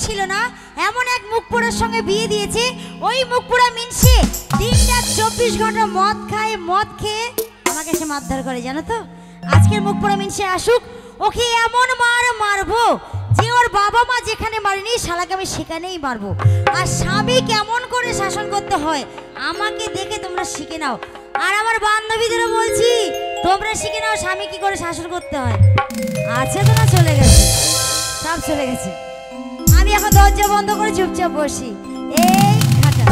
ছিল না এমন এক মুখ পোড়ার সঙ্গে বিয়ে দিয়েছে। ওই মুখ পোড়া মিনসে দিনটা 24 ঘন্টা মদ খায়, মদ খেয়ে আমাকে সে মারধর করে জানো তো। আজকের মুখ পোড়া মিনসে আসুক, ওকে এমন মারবো যে ওর বাবা মা যেখানে মারেনি শালাকে আমি সেখানেই মারবো। আর স্বামী কেমন করে শাসন করতে হয় আমাকে দেখে তোমরা শিখে নাও। আর আমার বান্ধবীদেরও বলছি তোমরা শিখে নাও স্বামী কি করে শাসন করতে হয়। আছে তো না চলে গেছে, সব চলে গেছে। আমি এখন দরজা বন্ধ করে চুপচাপ বসি। এই খাটা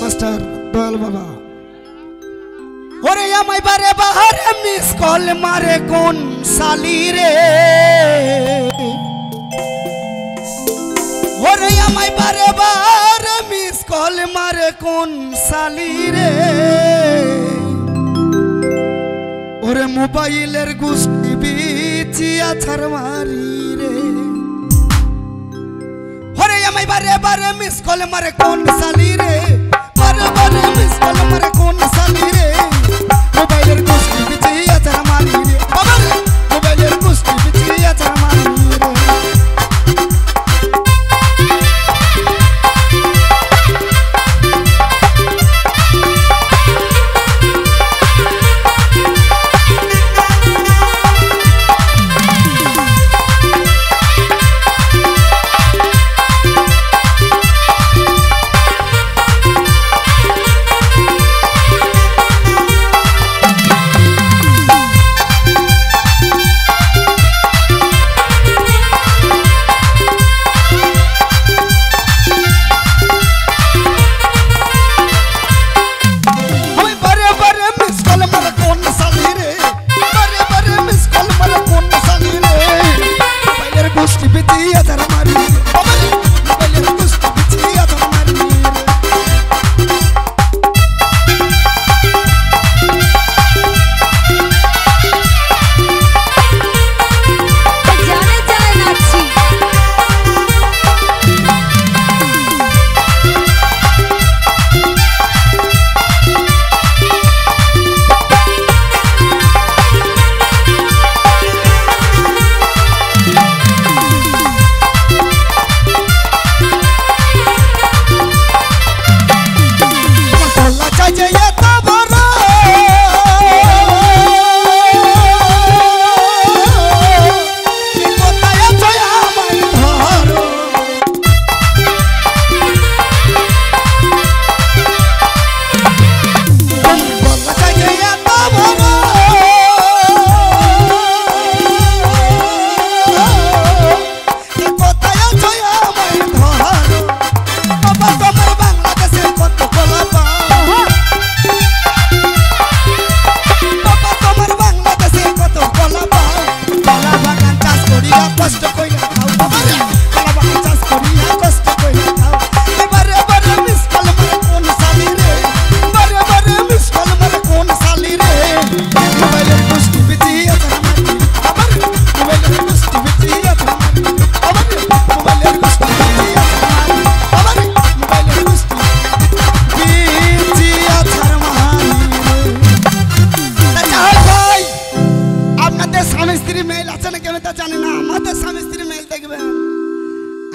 মাস্টার দয়াল বাবা, ওরে আমায় বারে বাহারে মিস কল মারে কোন সালি রে, ওরে আমায় বারে বারে মিস কল মারে কোন সালি রে, ওরে মোবাইলের গুষ্টি বিচিয়া ছাড় মারি রে, ওরে আমায় বারে বারে মিস কল মারে কোন সালি রে, বারে বারে মিস কল মারে কোন সালি রে, মোবাইলের গুষ্টি বিচিয়া ছাড় মারি রে, বাবা রে মোবাইলের গুষ্টি বিচিয়া ছাড় মারি রে।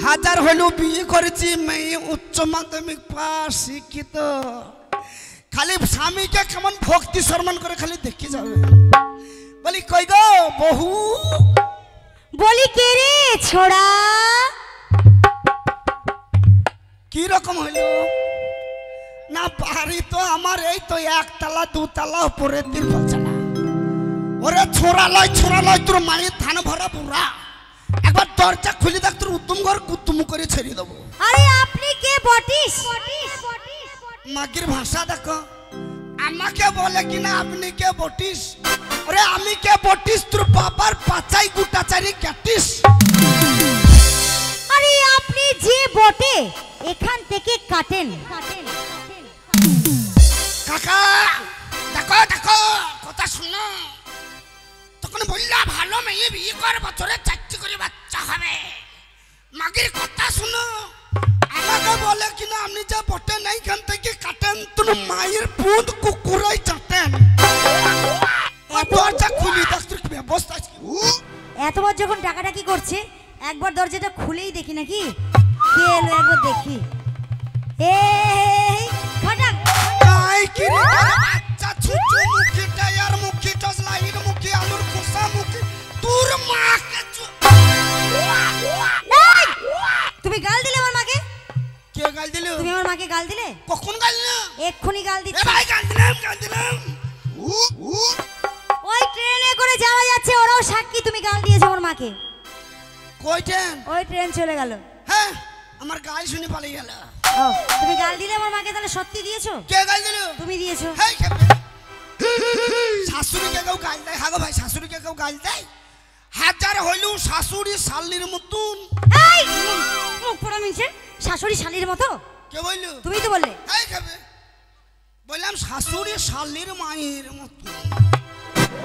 হাজার হলেও বিয়ে করেছি মেয়ে উচ্চ মাধ্যমিক পাস শিক্ষিত, খালি স্বামীকে কেমন ভক্তি সম্মান করে খালি দেখি যাবে। বলি কই গো বহু, বলি কে রে ছোড়া, কি রকম হইলো না বাড়ি তো আমার এই তো একতলা দুতলা উপরে তিরপল চালা। ওরে ছোড়া লয় তোর মায়ের ধান ভরা বুড়া, একবার দরজা খুলে দেখ তোর উত্তম ঘর কুতুম করে ছেড়ে দেবো। আরে আপনি কে বটিস? মাগির ভাষা দেখো, আমাকে বলে কিনা আপনি কে বটিস, আরে আমি কে বটিস তোর বাবার পাচাই গুটাচারি কাটিস। আরে আপনি যে বটে এখান থেকে কাটেন। কাকা দেখো দেখো কথা শুনো, তখন বললা ভালো মেয়ে বিয়ে কর, বছরে 4টি করে বাচ্চা হবে। মাগির কথা শুনো, আমাকে বলে কিনা আপনি যা বটে নাই এখান থেকে কাটেন তোর মায়ের পুঁত কুকুরাই চাটেন। দরজা খুলি দেখ তোর কি ব্যবস্থা। এতবার যখন টাকাটা কি করছে একবার দরজাটা খুলেই দেখি নাকি। কে এলো একবার দেখি। এই ফটাক আই কি রে তোর বাচ্চা ছুচু মুখিটা আর মুখিটা লাইর মুখি আলুর খোসা মুখি তোর মাকে এই! তুমি গাল দিলে আমার মাকে? কে গাল দিল? তুমি আমার মাকে গাল দিলে? কখন গাল না? এক্ষুনি গাল এ দিচ্ছি। ভাই গাল দিলাম গাল দিলাম। ওই ট্রেনে করে যাওয়া যাচ্ছে, ওরাও সাক্ষী তুমি গাল দিয়েছো আমার মাকে। কই ট্রেন? ওই ট্রেন চলে গেল। হ্যাঁ আমার গাল শুনে পালিয়ে গেল। ও তুমি গাল দিলে আমার মাকে, তাহলে সত্যি দিয়েছো? কে গাল দিল? তুমি দিয়েছো। হেই খেপে শাশুড়িকে কেউ গাল দেয়? হাগো ভাই শাশুড়িকে কেউ গাল দেয়? হাজার হইলেও শাশুড়ি শালির মতন। এই মুখ পোড়া মিনছে, শাশুড়ি শালির মতো? কে বললো? তুমিই তো বললে। হেই খেপে বললাম শাশুড়ি শালির মায়ের মতন।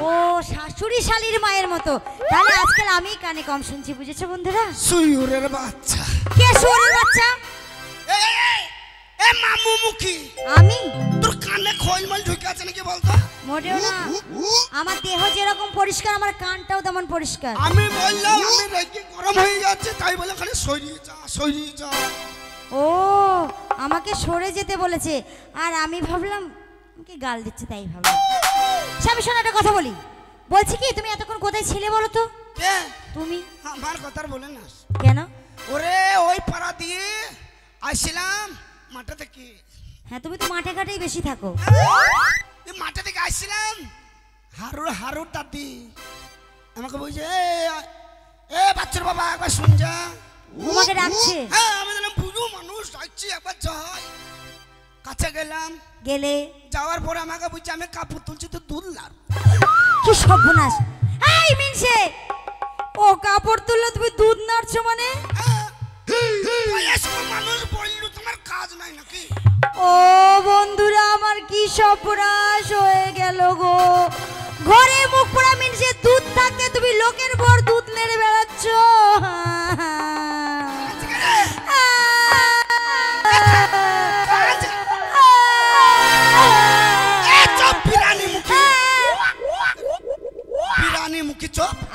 ও শাশুড়ি শালির মায়ের মতো, তাহলে আজকাল আমি কানে কম শুনছি, বুঝেছো বন্ধুরা? সুইরের বাচ্চা। কে শুয়োরের বাচ্চা? এ এ মামু মুখি আমি? তোর কানে খৈলমল ঢুকে আছে নাকি বলতো? মোটেও না, আমার দেহ যেরকম পরিষ্কার আমার কানটাও তেমন পরিষ্কার। আমি বললাম আমি রেগে গরম হয়ে যাচ্ছে, তাই বলে খালি সরিয়ে যা সরিয়ে যা। ও আমাকে সরে যেতে বলেছে, আর আমি ভাবলাম আমাকে গাল দিচ্ছে, তাই ভাবলাম। স্বামী শোনো একটা কথা বলি, বলছি কি তুমি এতক্ষণ কোথায় ছিলে বলো তো? কে? তুমি? আমার কথা আর বলে না। কেন? ওরে ওই পাড়া দিয়ে আসছিলাম মাঠে থেকে। হ্যাঁ তুমি তো মাঠে ঘাটেই বেশি থাকো। এই মাঠে থেকে আসছিলাম, হারুর দাদি আমাকে বলছে এ বাচ্চার বাবা একবার শুন যা। তোমাকে ডাকছে? হ্যাঁ আমি বললাম বুঝু মানুষ ডাকছি একবার যাই। কাছে গেলাম, গেলে যাওয়ার পরে আমাকে বলছে আমি কাপড় তুলছি তো দুধলাম। কি সর্বনাশ! এই মিনসে, ও কাপড় তুললো তুমি দুধ নাড়ছো মানে? বয়স্ক মানুষ বললু তোমার কাজ নাই নাকি? ও বন্ধুরা আমার কি সর্বনাশ হয়ে গেল গো! ঘরে মুখ পোড়া মিনসে দুধ থাকতে তুমি লোকের বর দুধ নেড়ে বেড়াচ্ছ।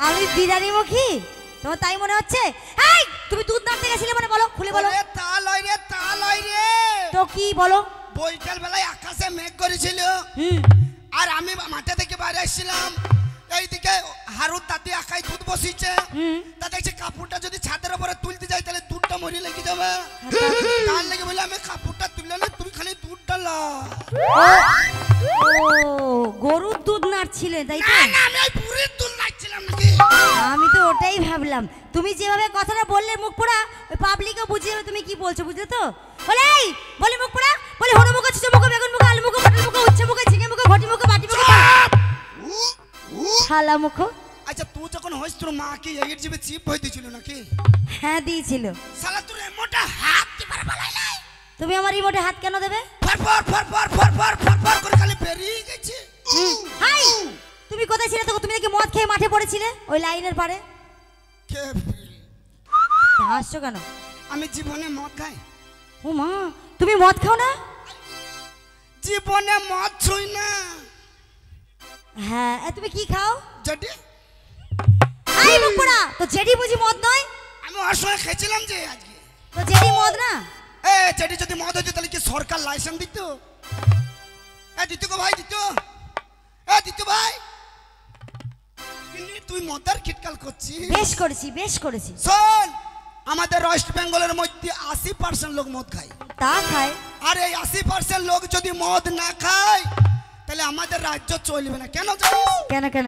আমি বিরানি মুখী? তোমার তাই মনে হচ্ছে? এই তুমি দুধ নাড়তে গেছিলে মানে বলো, খুলে বলো। তা লয় রে। তো কি বলো? বৈকাল বেলায় আকাশে মেঘ করেছিল, আর আমি মাঠে থেকে বাইরে আসছিলাম, এইদিকে হারুর দাদি আকাই দুধ বসিয়েছে। তা দেখছি কাপড়টা যদি ছাদের উপরে তুলতে যাই তাহলে দুধটা মরি লেগে যাবে, তার লেগে বলে আমি কাপড়টা তুললে না, তুমি খালি দুধটা লা। ও গরুর দুধ নাড়ছিলে তাই তো? না আমি ওই পুরীর দুধ নাড়ছিলাম নাকি। আমি তো ওটাই ভাবলাম, তুমি যেভাবে কথাটা বললে মুখ পোড়া, ওই পাবলিকও বুঝে যাবে তুমি কি বলছো, বুঝলে তো? বলে এই বলে মুখ পোড়া, বলে হলু মুখ, ছোট মুখ, বেগুন মুখ, আলু মুখ, পটল মুখ, উচ্ছে মুখ, ঝিঙে মুখ, ঘটি মুখ, বাটি মুখ, শালা মুখ। আচ্ছা তুই যখন হইস তোর মা কি এর জিবে চিপ হয়ে দিয়েছিল নাকি? হ্যাঁ দিয়েছিল। শালা তোর মোটা হাত কি পারে বলাই নাই? তুমি আমার রিমোটে হাত কেন দেবে? ফরফর করে খালি বেরিয়ে গেছে। হাই তুমি কোথায় ছিলে তখন? তুমি নাকি মদ খেয়ে মাঠে পড়েছিলে ওই লাইনের পারে। কে? হাসছো কেন? আমি জীবনে মদ খাই? ও মা তুমি মদ খাও না? জীবনে মদ ছুই না। হ্যাঁ তুমি কি খাও? জেডি। আই মুখ পোড়া, তো জেডি বুঝি মদ নয়? আমি অসময় খেয়েছিলাম যে আজকে। তো জেডি মদ না? এ জেডি যদি মদ হইতো তাহলে কি সরকার লাইসেন্স দিত? এ দিত গো ভাই দিত। এ দিত ভাই। কিন্তু তুই মদার খিটকাল করছিস। বেশ করেছি বেশ করেছি। শোন আমাদের ওয়েস্ট বেঙ্গলের মধ্যে 80% লোক মদ খায়। তা খায়? আর এই 80% লোক যদি মদ না খায় তাহলে আমাদের রাজ্য চলবে না। কেন জানিস? কেন কেন?